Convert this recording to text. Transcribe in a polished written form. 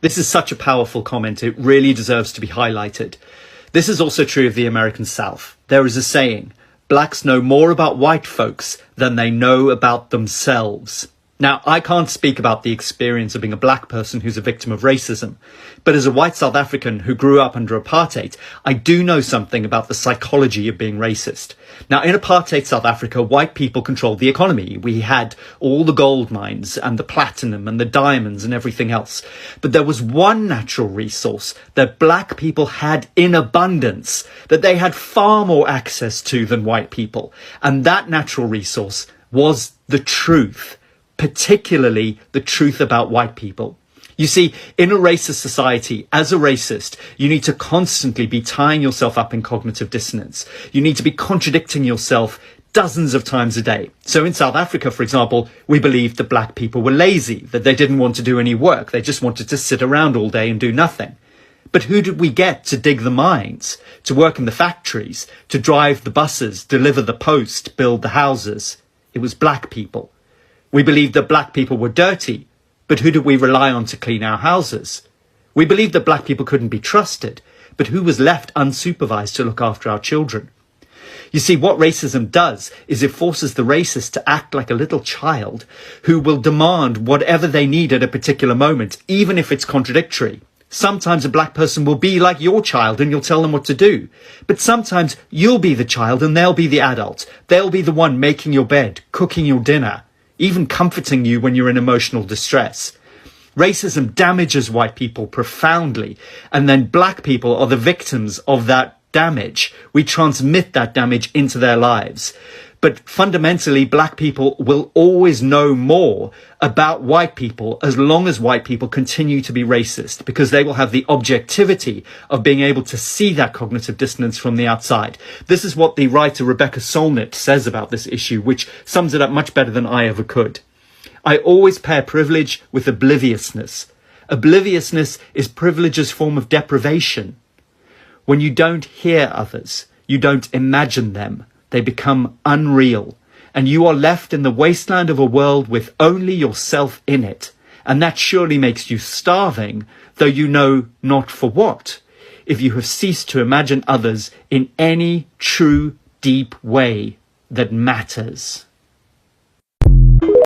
This is such a powerful comment. It really deserves to be highlighted. This is also true of the American South. There is a saying, blacks know more about white folks than they know about themselves. Now, I can't speak about the experience of being a black person who's a victim of racism, but as a white South African who grew up under apartheid, I do know something about the psychology of being racist. Now, in apartheid South Africa, white people controlled the economy. We had all the gold mines and the platinum and the diamonds and everything else. But there was one natural resource that black people had in abundance, that they had far more access to than white people. And that natural resource was the truth. Particularly the truth about white people. You see, in a racist society, as a racist, you need to constantly be tying yourself up in cognitive dissonance. You need to be contradicting yourself dozens of times a day. So in South Africa, for example, we believed that black people were lazy, that they didn't want to do any work. They just wanted to sit around all day and do nothing. But who did we get to dig the mines, to work in the factories, to drive the buses, deliver the post, build the houses? It was black people. We believed that black people were dirty, but who did we rely on to clean our houses? We believed that black people couldn't be trusted, but who was left unsupervised to look after our children? You see, what racism does is it forces the racist to act like a little child who will demand whatever they need at a particular moment, even if it's contradictory. Sometimes a black person will be like your child and you'll tell them what to do. But sometimes you'll be the child and they'll be the adult. They'll be the one making your bed, cooking your dinner, even comforting you when you're in emotional distress. Racism damages white people profoundly, and then black people are the victims of that damage. We transmit that damage into their lives. But fundamentally, black people will always know more about white people as long as white people continue to be racist, because they will have the objectivity of being able to see that cognitive dissonance from the outside. This is what the writer Rebecca Solnit says about this issue, which sums it up much better than I ever could. I always pair privilege with obliviousness. Obliviousness is privilege's form of deprivation. When you don't hear others, you don't imagine them. They become unreal, and you are left in the wasteland of a world with only yourself in it. And that surely makes you starving, though you know not for what, if you have ceased to imagine others in any true, deep way that matters.